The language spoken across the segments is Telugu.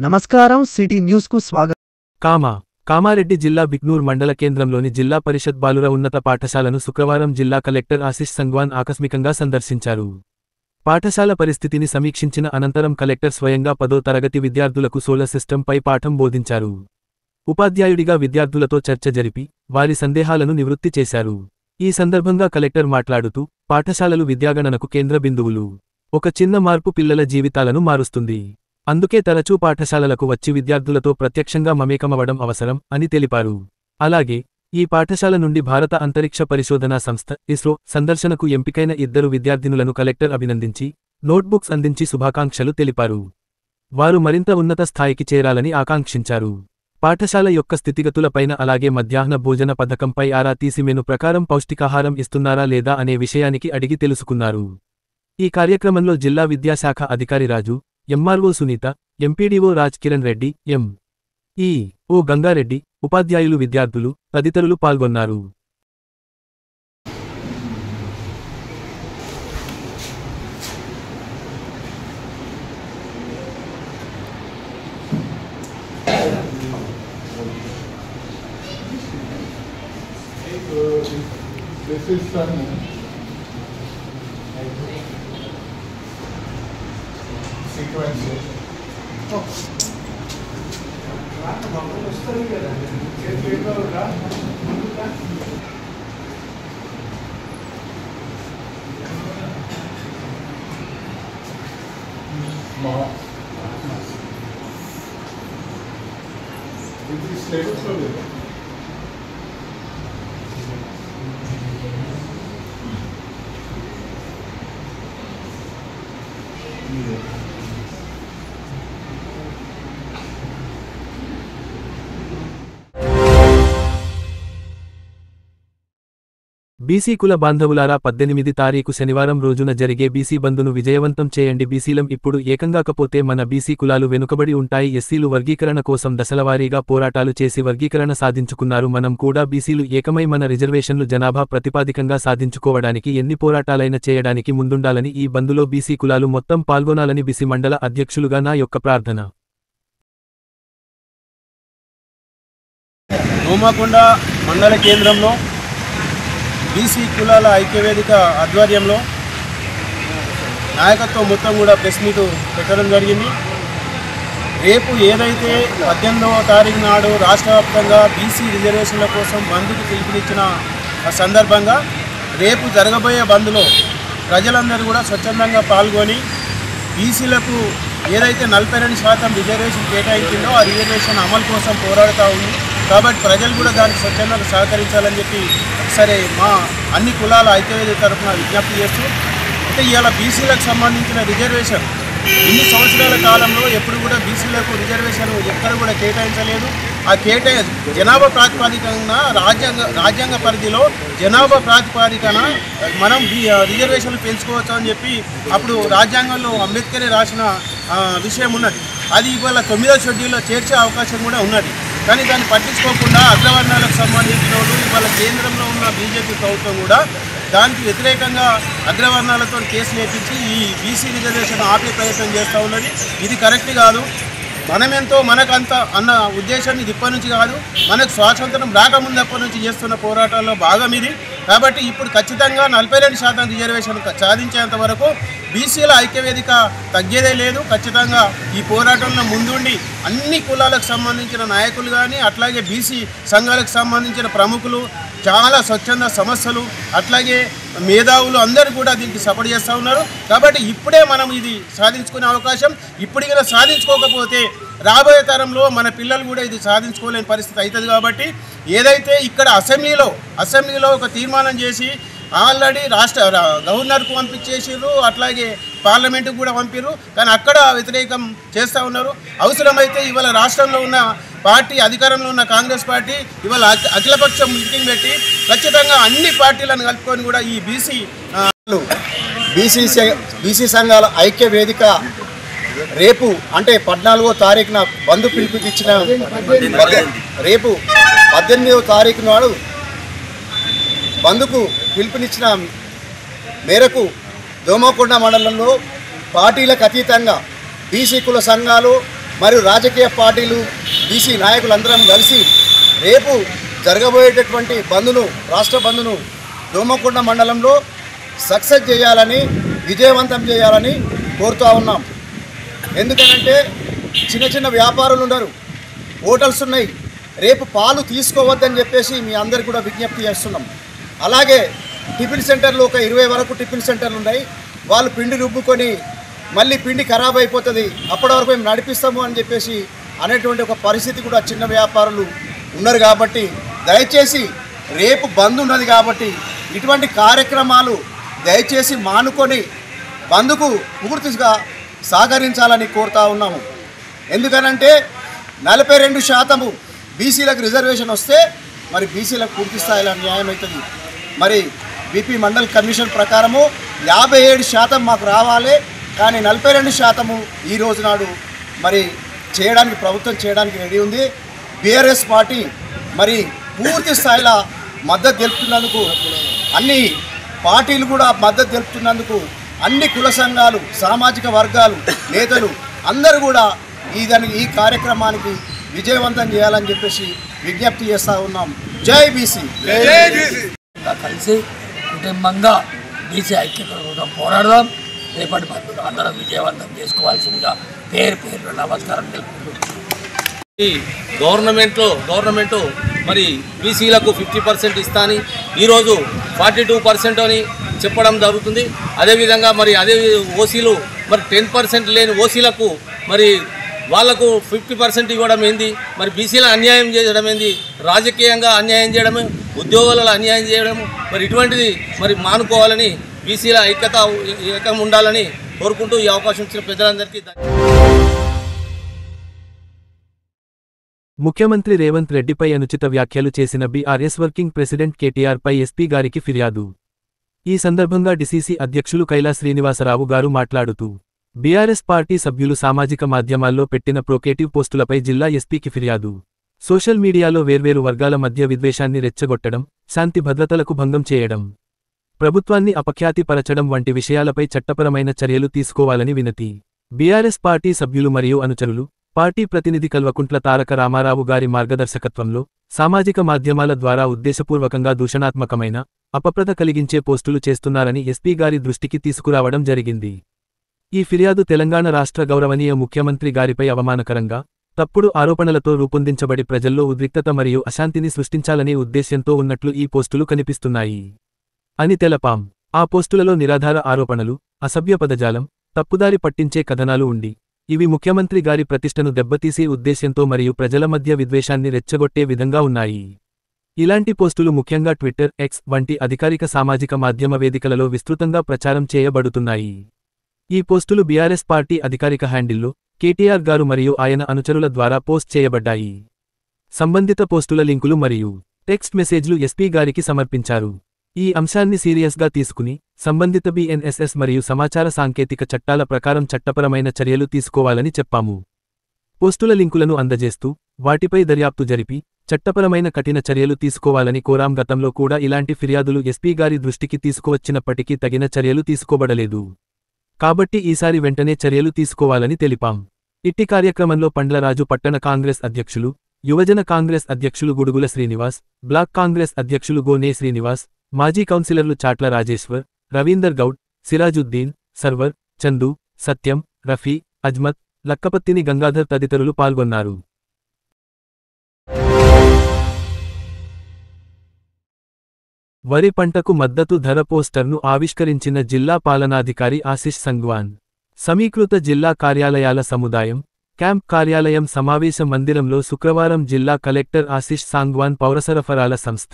నమస్కారం సిటీ న్యూస్ కు స్వాగతం. కామారెడ్డి జిల్లా బిక్నూర్ మండల కేంద్రంలోని జిల్లా పరిషత్ బాలుర ఉన్నత పాఠశాలను శుక్రవారం జిల్లా కలెక్టర్ ఆశిష్ సంగ్వాన్ ఆకస్మికంగా సందర్శించారు. పాఠశాల పరిస్థితిని సమీక్షించిన అనంతరం కలెక్టర్ స్వయంగా 10వ తరగతి విద్యార్థులకు సోలార్ సిస్టంపై పాఠం బోధించారు. ఉపాధ్యాయుడిగా విద్యార్థులతో చర్చ జరిపి వారి సందేహాలను నివృత్తి చేశారు. ఈ సందర్భంగా కలెక్టర్ మాట్లాడుతూ, పాఠశాలలు విద్యాగణనకు కేంద్ర బిందువులు. ఒక చిన్న మార్పు పిల్లల జీవితాలను మారుస్తుంది. అందుకే తరచూ పాఠశాలలకు వచ్చి విద్యార్థులతో ప్రత్యక్షంగా మమేకమవడం అవసరం అని తెలిపారు. అలాగే ఈ పాఠశాల నుండి భారత అంతరిక్ష పరిశోధనా సంస్థ ఇస్రో సందర్శనకు ఎంపికైన 2 విద్యార్థినులను కలెక్టర్ అభినందించి నోట్బుక్స్ అందించి శుభాకాంక్షలు తెలిపారు. వారు మరింత ఉన్నత స్థాయికి చేరాలని ఆకాంక్షించారు. పాఠశాల యొక్క స్థితిగతులపైన అలాగే మధ్యాహ్న భోజన పథకంపై ఆరా తీసి మెను ప్రకారం పౌష్టికాహారం ఇస్తున్నారా లేదా అనే విషయానికి అడిగి తెలుసుకున్నారు. ఈ కార్యక్రమంలో జిల్లా విద్యాశాఖ అధికారి Raju, MRO Sunitha, MPDO Raj Kiran Reddy, MEO Gangareddy, ఉపాధ్యాయులు, విద్యార్థులు తదితరులు పాల్గొన్నారు. బీసీ కుల బాంధవులారా, 18 తారీఖు శనివారం రోజున జరిగే బీసీ బందును విజయవంతం చేయండి. బీసీలం ఇప్పుడు ఏకంగాకపోతే మన బీసీ కులాలు వెనుకబడి ఉంటాయి. ఎస్సీలు వర్గీకరణ కోసం దశలవారీగా పోరాటాలు చేసి వర్గీకరణ సాధించుకున్నారు. మనం కూడా బీసీలు ఏకమై మన రిజర్వేషన్లు జనాభా ప్రతిపాదికంగా సాధించుకోవడానికి ఎన్ని పోరాటాలైనా చేయడానికి ముందుండాలని, ఈ బందులో బీసీ కులాలు మొత్తం పాల్గొనాలని బీసీ మండల అధ్యక్షులుగా నా యొక్క ప్రార్థన. నోమాకొండ మండల కేంద్రంలో బీసీ కులాల ఐక్యవేదిక ఆధ్వర్యంలో నాయకత్వం మొత్తం కూడా ప్రెస్ మీట్ పెట్టడం జరిగింది. రేపు ఏదైతే 18వ తారీఖు నాడు రాష్ట్ర వ్యాప్తంగా బీసీ రిజర్వేషన్ల కోసం బంద్కు పిలుపునిచ్చిన సందర్భంగా రేపు జరగబోయే బంద్లో ప్రజలందరూ కూడా స్వచ్ఛందంగా పాల్గొని బీసీలకు ఏదైతే 42% రిజర్వేషన్ కేటాయించిందో ఆ రిజర్వేషన్ అమలు కోసం పోరాడుతూ ఉంది. కాబట్టి ప్రజలు కూడా దానికి స్వచ్ఛందంగా సహకరించాలని చెప్పి సరే మా అన్ని కులాల ఐక్యవేదిక తరఫున విజ్ఞప్తి చేస్తూ, అంటే ఇవాళ బీసీలకు సంబంధించిన రిజర్వేషన్ ఇన్ని సంవత్సరాల కాలంలో ఎప్పుడు కూడా బీసీలకు రిజర్వేషన్ ఎక్కడ కూడా కేటాయించలేదు. ఆ జనాభా ప్రాతిపాదికన రాజ్యాంగ పరిధిలో జనాభా ప్రాతిపాదికన మనం రిజర్వేషన్లు పెంచుకోవచ్చు అని చెప్పి అప్పుడు రాజ్యాంగంలో అంబేద్కరే రాసిన విషయం ఉన్నది. అది ఇవాళ 9వ షెడ్యూల్లో చేర్చే అవకాశం కూడా ఉన్నది. కానీ దాన్ని పట్టించుకోకుండా అగ్రవర్ణాలకు సంబంధించిన వాళ్ళు ఇవాళ కేంద్రంలో ఉన్న బీజేపీ ప్రభుత్వం కూడా దానికి వ్యతిరేకంగా అగ్రవర్ణాలతో కేసు నేర్పించి ఈ బీసీ రిజర్వేషన్ ఆపే ప్రయత్నం చేస్తూ ఉన్నది. ఇది కరెక్ట్ కాదు. మనమెంతో మనకంత అన్న ఉద్దేశం ఇది ఇప్పటి నుంచి కాదు, మనకు స్వాతంత్రం రాకముందు అప్పటి నుంచి చేస్తున్న పోరాటాల్లో భాగం ఇది. కాబట్టి ఇప్పుడు ఖచ్చితంగా 42% రిజర్వేషన్ సాధించేంత వరకు బీసీల ఐక్యవేదిక తగ్గేదే లేదు. ఖచ్చితంగా ఈ పోరాటంలో ముందుండి అన్ని కులాలకు సంబంధించిన నాయకులు కానీ అట్లాగే బీసీ సంఘాలకు సంబంధించిన ప్రముఖులు, చాలా స్వచ్ఛంద సమస్యలు అట్లాగే మేధావులు అందరూ కూడా దీనికి సపోర్ట్ చేస్తూ ఉన్నారు. కాబట్టి ఇప్పుడే మనం ఇది సాధించుకునే అవకాశం. ఇప్పటికైనా సాధించుకోకపోతే రాబోయే తరంలో మన పిల్లలు కూడా ఇది సాధించుకోలేని పరిస్థితి అవుతుంది. కాబట్టి ఏదైతే ఇక్కడ అసెంబ్లీలో ఒక తీర్మానం చేసి ఆల్రెడీ గవర్నర్కు పంపించేసారు, అట్లాగే పార్లమెంటుకు కూడా పంపారు. కానీ అక్కడ వ్యతిరేకం చేస్తూ ఉన్నారు. అవసరమైతే ఇవాళ రాష్ట్రంలో ఉన్న పార్టీ, అధికారంలో ఉన్న కాంగ్రెస్ పార్టీ ఇవాళ అఖిలపక్షం మీటింగ్ పెట్టి ఖచ్చితంగా అన్ని పార్టీలను కలుపుకొని కూడా ఈ బీసీ సంఘాల ఐక్య వేదిక రేపు అంటే 14వ తారీఖున బంధు పిలుపు ఇచ్చిన రేపు 18వ తారీఖు నాడు బంధుకు పిలుపునిచ్చిన మేరకు దోమకొండ మండలంలో పార్టీలకు అతీతంగా బీసీ కుల సంఘాలు మరియు రాజకీయ పార్టీలు బీసీ నాయకులందరం కలిసి రేపు జరగబోయేటటువంటి బంద్ను, రాష్ట్ర బంద్ను దోమకొండ మండలంలో సక్సెస్ చేయాలని, విజయవంతం చేయాలని కోరుతూ ఉన్నాం. ఎందుకనంటే చిన్న చిన్న వ్యాపారులు ఉన్నారు, హోటల్స్ ఉన్నాయి. రేపు పాలు తీసుకోవద్దని చెప్పేసి మీ అందరికీ కూడా విజ్ఞప్తి చేస్తున్నాం. అలాగే టిఫిన్ సెంటర్లు ఒక 20 వరకు టిఫిన్ సెంటర్లు ఉన్నాయి. వాళ్ళు పిండి రుబ్బుకొని మళ్ళీ పిండి ఖరాబ్ అయిపోతుంది, అప్పటి వరకు మేము నడిపిస్తాము అని చెప్పేసి అనేటువంటి ఒక పరిస్థితి కూడా చిన్న వ్యాపారులు ఉన్నారు. కాబట్టి దయచేసి రేపు బంద్ ఉన్నది కాబట్టి ఇటువంటి కార్యక్రమాలు దయచేసి మానుకొని బంద్కు పూర్తిగా సహకరించాలని కోరుతా ఉన్నాము. ఎందుకనంటే 42% బీసీలకు రిజర్వేషన్ వస్తే మరి బీసీలకు పూర్తి స్థాయిలో న్యాయం అవుతుంది. మరి బీపీ మండల్ కమిషన్ ప్రకారము 57% మాకు రావాలి, కానీ 42% ఈ రోజు నాడు మరి చేయడానికి ప్రభుత్వం చేయడానికి రెడీ ఉంది. బీఆర్ఎస్ పార్టీ మరి పూర్తి స్థాయిలో మద్దతు తెలుపుతున్నందుకు, అన్ని పార్టీలు కూడా మద్దతు తెలుపుతున్నందుకు అన్ని కుల సంఘాలు, సామాజిక వర్గాలు, నేతలు అందరూ కూడా ఈ కార్యక్రమానికి విజయవంతం చేయాలని చెప్పేసి విజ్ఞప్తి చేస్తూ ఉన్నాం. జై బీసీ. కలిసి కుటుంబంగా బీసీ ఐక్యత కోసం పోరాడదాం. రేపటి బంద్ను అందరం విజయవంతం చేసుకోవాల్సిందిగా పేరు నమస్కారం తెలుపుకుంటున్నాం. ఈ గవర్నమెంట్ మరి బీసీలకు 50% ఇస్తా అని ఈరోజు 42% అని చెప్పడం జరుగుతుంది. అదేవిధంగా మరి ఓసీలు మరి 10% లేని ఓసీలకు మరి వాళ్లకు 50% ఇవ్వడం ఏంది? మరి బీసీల అన్యాయం చేయడం ఏంది? రాజకీయంగా అన్యాయం చేయడము, ఉద్యోగాలలో అన్యాయం చేయడము, మరి ఇటువంటిది మరి మానుకోవాలని, బీసీల ఏకం ఉండాలని కోరుకుంటూ ఈ అవకాశం ఇచ్చిన పెద్దలందరికీ ముఖ్యమంత్రి రేవంత్ రెడ్డిపై అనుచిత వ్యాఖ్యలు చేసిన బీఆర్ఎస్ వర్కింగ్ ప్రెసిడెంట్ కేటీఆర్ పై ఎస్పీ గారికి ఫిర్యాదు. ఈ సందర్భంగా డీసీసీ అధ్యక్షులు కైలా శ్రీనివాసరావు గారు మాట్లాడుతూ, బీఆర్ఎస్ పార్టీ సభ్యులు సామాజిక మాధ్యమాల్లో పెట్టిన ప్రొకేటివ్ పోస్టులపై జిల్లా ఎస్పీకి ఫిర్యాదు. సోషల్ మీడియాలో వేర్వేరు వర్గాల మధ్య విద్వేషాన్ని రెచ్చగొట్టడం, శాంతి భద్రతలకు భంగం చేయడం, ప్రభుత్వాన్ని అపఖ్యాతి పరచడం వంటి విషయాలపై చట్టపరమైన చర్యలు తీసుకోవాలని వినతి. బీఆర్ఎస్ పార్టీ సభ్యులు మరియు అనుచరులు, పార్టీ ప్రతినిధి కల్వకుంట్ల తారక రామారావు గారి మార్గదర్శకత్వంలో సామాజిక మాధ్యమాల ద్వారా ఉద్దేశపూర్వకంగా దూషణాత్మకమైన, అపప్రద కలిగించే పోస్టులు చేస్తున్నారని ఎస్పీ గారి దృష్టికి తీసుకురావడం జరిగింది. ఈ ఫిర్యాదు తెలంగాణ రాష్ట్ర గౌరవనీయ ముఖ్యమంత్రి గారిపై అవమానకరంగా, తప్పుడు ఆరోపణలతో రూపొందించబడి ప్రజల్లో ఉద్రిక్తత మరియు అశాంతిని సృష్టించాలనే ఉద్దేశ్యంతో ఉన్నట్లు ఈ పోస్టులు కనిపిస్తున్నాయి అని తెలపాం. ఆ పోస్టులలో నిరాధార ఆరోపణలు, అసభ్య పదజాలం, తప్పుదారి పట్టించే కథనాలు ఉండి, ఇవి ముఖ్యమంత్రి గారి ప్రతిష్టను దెబ్బతీసే ఉద్దేశ్యంతో మరియు ప్రజల మధ్య విద్వేషాన్ని రెచ్చగొట్టే విధంగా ఉన్నాయి. ఇలాంటి పోస్టులు ముఖ్యంగా ట్విట్టర్, ఎక్స్ వంటి అధికారిక సామాజిక మాధ్యమ వేదికలలో విస్తృతంగా ప్రచారం చేయబడుతున్నాయి. ఈ పోస్టులు బీఆర్ఎస్ పార్టీ అధికారిక హ్యాండిల్లో కేటీఆర్ గారు మరియు ఆయన అనుచరుల ద్వారా పోస్ట్ చేయబడ్డాయి. సంబంధిత పోస్టుల లింకులు మరియు టెక్స్ట్ మెసేజ్లు ఎస్పీ గారికి సమర్పించారు. ఈ అంశాన్ని సీరియస్గా తీసుకుని సంబంధిత బీఎన్ఎస్ఎస్ మరియు సమాచార సాంకేతిక చట్టాల ప్రకారం చట్టపరమైన చర్యలు తీసుకోవాలని చెప్పాము. పోస్టుల లింకులను అందజేస్తూ వాటిపై దర్యాప్తు జరిపి చట్టపరమైన కఠిన చర్యలు తీసుకోవాలని కోరాం. గతంలో కూడా ఇలాంటి ఫిర్యాదులు ఎస్పీ గారి దృష్టికి తీసుకువచ్చినప్పటికీ తగిన చర్యలు తీసుకోబడలేదు. కాబట్టి ఈసారి వెంటనే చర్యలు తీసుకోవాలని తెలిపాం. ఇట్టి కార్యక్రమంలో పండ్లరాజు పట్టణ కాంగ్రెస్ అధ్యక్షులు, యువజన కాంగ్రెస్ అధ్యక్షులు గుడుగుల శ్రీనివాస్, బ్లాక్ కాంగ్రెస్ అధ్యక్షులు గోనే శ్రీనివాస్, మాజీ కౌన్సిలర్లు చాట్ల రాజేశ్వర్, రవీందర్ గౌడ్, సిరాజుద్దీన్, సర్వర్, చందు, సత్యం, రఫీ, అజ్మత్, లక్కపత్తిని గంగాధర్ తదితరులు పాల్గొన్నారు. వరి పంటకు మద్దతు ధర పోస్టర్ను ఆవిష్కరించిన జిల్లా పాలనాధికారి ఆశిష్ సంగ్వాన్. సమీకృత జిల్లా కార్యాలయాల సముదాయం, క్యాంప్ కార్యాలయం సమావేశ మందిరంలో శుక్రవారం జిల్లా కలెక్టర్ ఆశిష్ సాంగ్వాన్ పౌరసరఫరాల సంస్థ,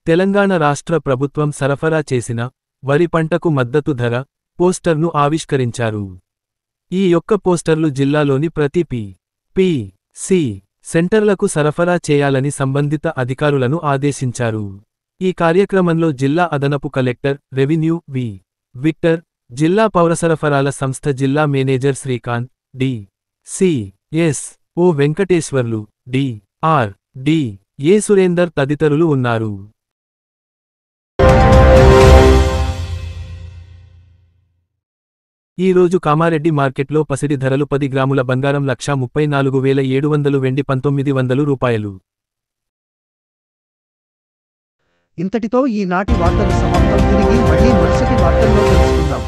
తెలంగాణ రాష్ట్ర ప్రభుత్వం సరఫరా చేసిన వరి పంటకు మద్దతు ధర పోస్టర్ను ఆవిష్కరించారు. ఈ యొక్క పోస్టర్లు జిల్లాలోని ప్రతి పి.సి. సెంటర్లకు సరఫరా చేయాలని సంబంధిత అధికారులను ఆదేశించారు. ఈ కార్యక్రమంలో జిల్లా అదనపు కలెక్టర్, రెవెన్యూ విక్టర్, జిల్లా పౌరసరఫరాల సంస్థ జిల్లా మేనేజర్ శ్రీకాంత్, డి.సి.ఎస్.ఓ వెంకటేశ్వర్లు, డి.ఆర్.డి.ఏ సురేందర్ తదితరులు ఉన్నారు. ఈ రోజు కామారెడ్డి మార్కెట్లో పసిడి ధరలు 10 గ్రాముల బంగారం 1,34,700, వెండి 1,900 రూపాయలు. ఇంతటితో ఈనాటి వార్తలు సమాప్తం. తిరిగి మళ్ళీ మరుసటి వార్తల్లో కలుసుకుందాం.